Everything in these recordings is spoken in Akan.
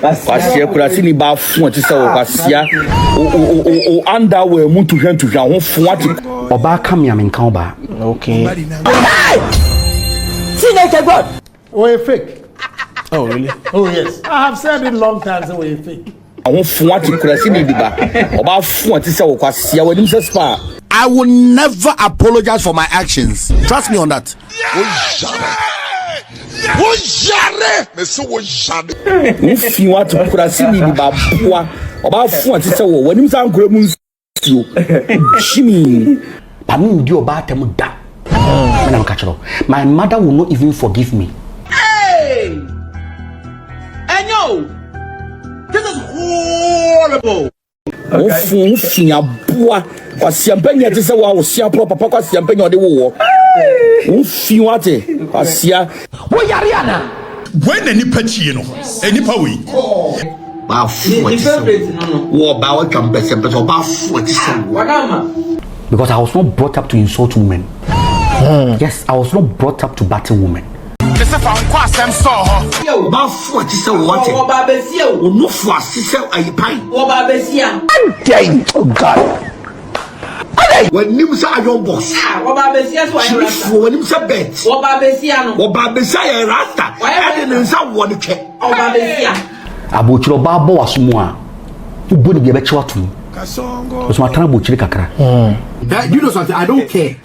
kwasia kurasi ni ba fu ati se kwasia o underwear mu to hwa ho fu ati oba kam ya menka oba okay teenage god we fake. Oh really? Oh yes, I have said it long time so we fake. ho fu ati kurasi ni biba oba fu ati se kwasia wanim se spa. I will never apologize for my actions. Trust me on that. If you want to kurasi ni biba boa oba fu ati se wanim san kura mu nsuo Jimmy Pami ndi oba atem da. My mother will not even forgive me. Hey! I know! This is horrible! Okay. Fia boa kwasia mpanya te se wa wo sia pro papa kwasia mpanya ode wo wo fi wate kwasia wo yare ana when any pachi no any power ba fu wate wo ba wo twambese mpese ba fu wate se because I was not brought up to insult women. Yes, I was not brought up to battle women. ba fu wate se wate wo ba besia wo no fu asese ayipan wo ba besia oh God. When you say I don't boss, what about Bessia? When you say bet, what about Bessia? what about Bessia? Rasta, I didn't say one check. What about Bessia? Abuchiro babo wasumwa. Ubuni biya bechi watu. Osmatana buchiri kakra. You know something? I don't care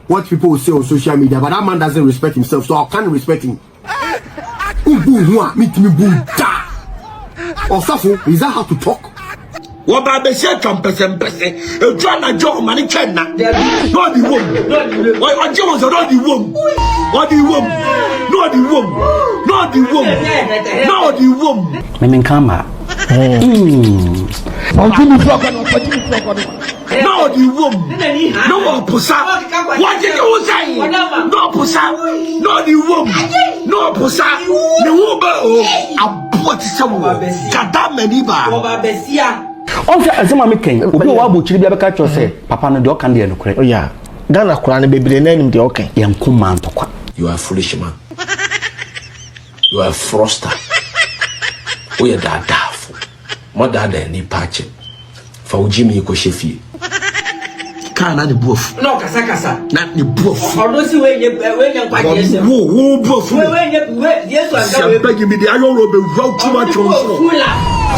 what people will say on social media, but that man doesn't respect himself, so I can't respect him. Meet me, Buddha. Or Safo, is that how to talk? What about the share compensation? A drama job, money can not the woman. What Jones are not the woman. What the woman? Not the woman. Not the woman. Not the woman. Memenkama. No, the woman. No, Pusa. What did you say? No, Pusa. No, the woman. No, Pusa. The woman. I bought someone. Kadam Mediba. On fait azama meken obi wa bochiri bia beka cho say papa no de o kan de no kure. Oh yeah, Ghana kura na bebere na nim de o kan. Yanko man tokwa. You are a foolish man. You are a froster. We are that daft. More than any patch. For Jimmy ko shefi. Kana ni buofu. No kasa. Na ni buofu. Ono si we kwa Yesu. Wo buofu. We Yesu anga we. Beg me the ayo robe route too much on.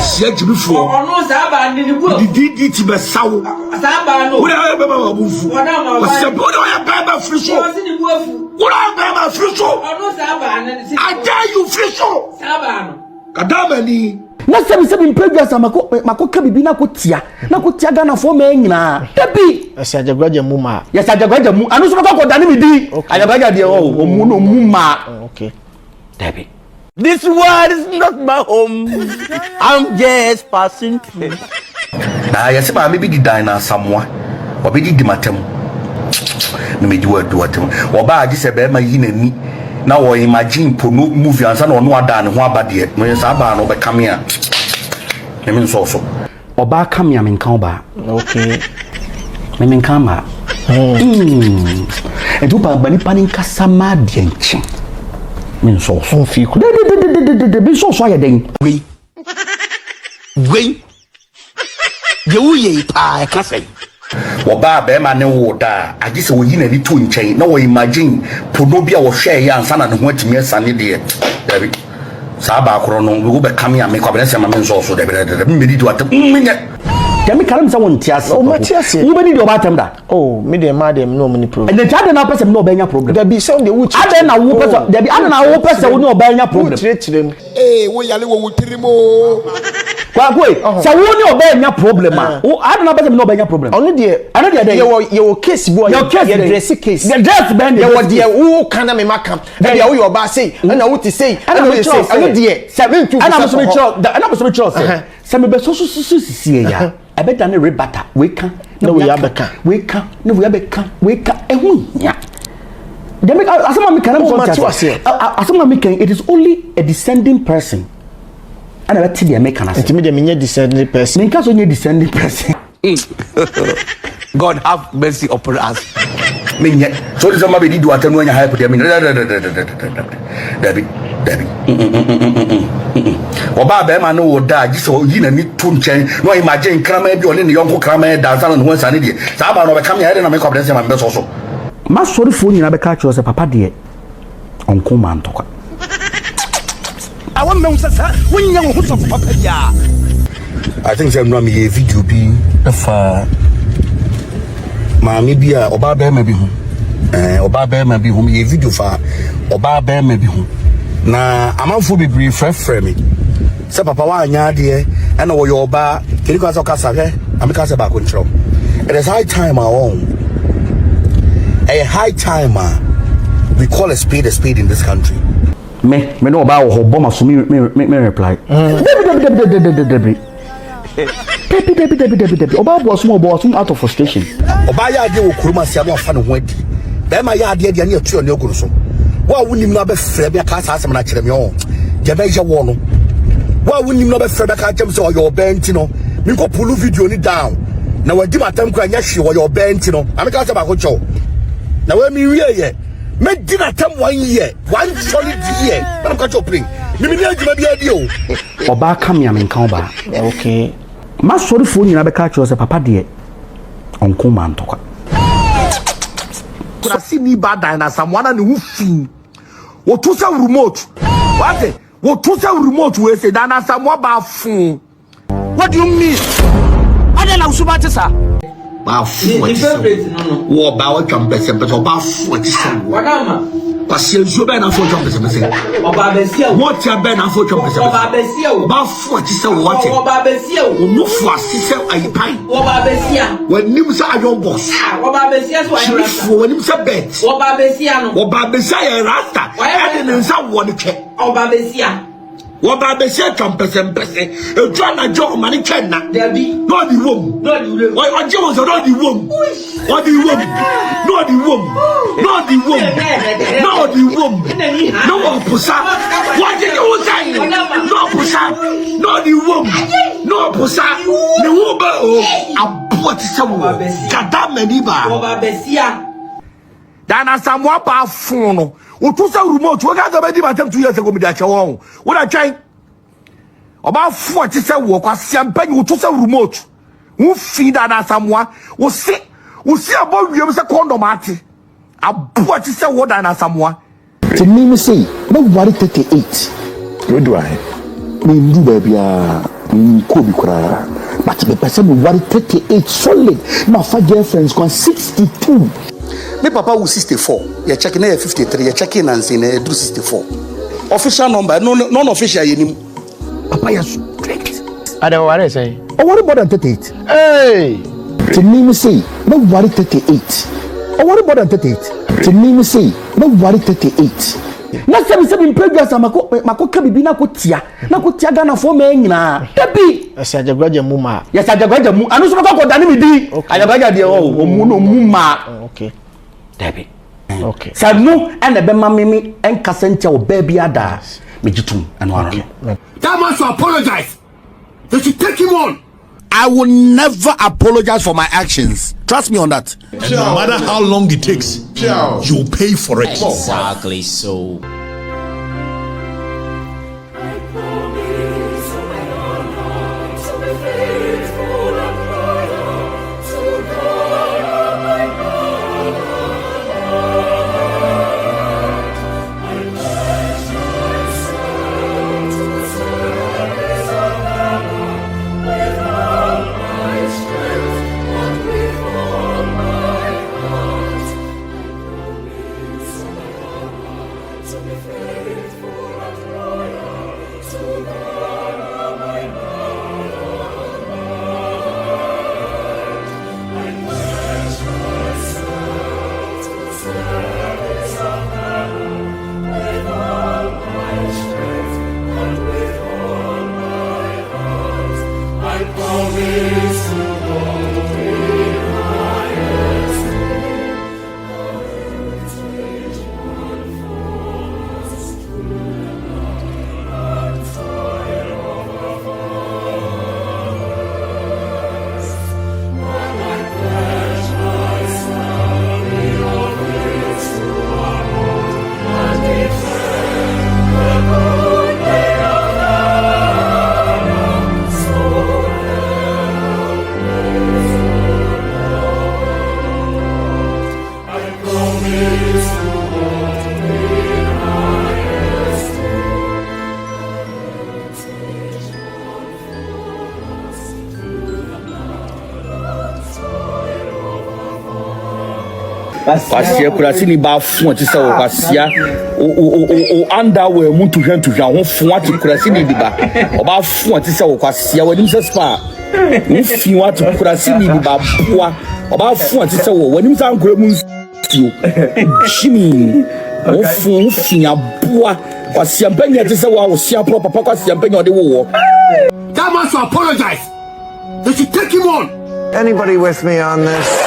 Sia jibi fo. Ono sa ba ni buofu. Di ti be sawo. Sa ba no. Wo ya be ba buofu. Wo sia bo ya be ba friso. Ono si ni buofu. Wo ya be ba friso. Ono sa ba ni. I dare you friso. Sa ba no. Kadama ni. Na se mpegasa makoka bibi na kotia Ghana fo me nyina dabi ese Ajagurajah mu ma yes Ajagurajah mu anu so ko dani mi di Ajagurajah de o mu no mu ma okay dabi. This world is not my home. I'm just passing through. Na yesi ba me bi di dan na samwa obi di matem na me di wadu watem oba agi se be ma yi na ni na wo imagine pono movie ansa na ono ada ne ho abade no yesa aba no be kamea me nso so oba kamea menka oba okay me menka ma edu ba bani panin kasama de nchi me nso so fi ku de bi so so ya den we ye uye pa kase Oba be ma ne wo da agi se wo yi na ni to nchen na wo imagine pono bia wo hwe ya ansa na ne ho atimi asane de dabi sa ba akoro no wo be kamea me kwabere se ma me nso so de me di watem menye Jami karam sa won tiase o matiase wo be di oba tem da oh me de ma dem no many problem and the child na person no obenya problem da bi se de wuchi ada na wo person da bi ada na wo person wo no obenya problem wo yale wo wutirimo kwa say wo ni obenya problem a wo ada na person no obenya problem ono de ye wo case bo ye dress case the dress bend ye wo de wo kana me makam da bi wo yoba say na wo ti say ana wo say ono de 72 ana so me trust say me be so sisi ya abeta ne rebata we can no we abeka ehun ya dem asama me can asama me can it is only a descending person and I tell you make can say me nye descending person me can so nye descending person God have mercy upon us. Me nye so this ma be di do atanu anya hype dem David Debbie. Oba be man no da ji so yi na ni to nchen no imagine krama bi oni ne yonko krama da san no wansa ne die sa ba no be kam ya na me confidence ma be so ma sorry fo nyina be ka che papa de onko man toka I want me say when you who so papa ya. I think say no me video bi fa ma me bi a oba be ma bi hu oba be ma bi hu me video fa oba be ma bi hu na amanfo bibiri frɛ me sɛ papa wa anya de ɛna wo yoba kiri kwa so kasa hwɛ ameka sɛ ba ko nkyerɛw. It is high time high time we call a spade in this country. Me no ba wo bo ma so me reply Debbie oba bo so out of frustration oba ya de wo kuruma sia no fa no ho adi be ma ya de ne atu ne oguru so wa wunim no be frɛ be ka sa asɛm na kyerɛ me o je be je wo no wa wunim no be frɛ be ka kyem sɛ o yo benti no me ko pulu video ni down na wadi matam ko anya hwe o yo benti no ameka sɛ ba ko kyɛw na we mi wie ye me di na tam 1 year 1 solid year na ko kyɛw pring me ni adwuma bi adi o oba kam ya me nkan oba okay ma sorry fo nyina be ka che o papa de onko man toka kuna si ni bad na someone na hu fin wo to say remote what wo to say remote we say na someone ba fun. What do you mean? Ada na usuba tesa. Ba fun what is wo ba wo twam pese ba fun what is Wadama. Parce que ben na fo twam pese Oba besia o. What ya ben na fo twam pese Oba besia o. Ba fun what is what? Oba besia o. No fo asise ayipan. Oba besia. Wanim sa ayon boss. Oba besia so ayon rasta. Wanim sa bet. Oba besia no. Oba besia ya rasta. E de nsa wo de twe. Oba besia. Oba besia twam pese e twa na jo mani twen na. Debi. No di wom. No di wom. O je wo so no di wom. O di wom. No di wom. No di wom. No di wom. No wo pusa. What did you say? No pusa. No di wom. No pusa. Ne wo ba o. Abo ti se wo. Kada mani ba. Oba besia. Dana samwa ba fun no. O to say remote. We ga be di matem 2 years ago me da che won. Wo da twen. Oba fu ti se wo kwa sia mpanyi o to say remote. Wo fi dana samwa. Wo si abo wiem se condom ati. Abo ti se wo dana samwa. To me say, no worry 38. Where do I? Me do baby me ko bi kura. But me person me worry 38 solid. My five girlfriends gone 62. Me papa was 64. You checking na 53. You checking and say na 64. Official number, non-official yenim. Papa ya straight. I don't worry say. I worry more than 38. Hey. To me say, no worry 38. I worry more than 38. To me say, no worry 38. na se me previous mako ka bibi na ko tia Ghana for me nyina Debbie Asa Ajagurajah mu ma. yes Ajagurajah mu anu so ko dane me di Ajagurajah de o mu ma Okay Debbie okay sa no ene be ma me enkasa ntia o ba bi ada me gitum anu ara no That man should apologize. They should take him on. I will never apologize for my actions. Trust me on that. And no matter how long it takes, you'll pay for it. Exactly so. To be kwasia kurasi ni ba fun ti se wo kwasia o underwear mu to hwan ho fun ati kurasi ni di ba o ba fun ti se wo kwasia wani se spa wo fi wa to kurasi ni di ba boa o ba fun ti se wo wani se ankora mu fio shimi o fun fi aboa kwasia mpanya ti se wo sia pro papa kwasia mpanya ode wo That man should apologize. They should take him on. Anybody with me on this?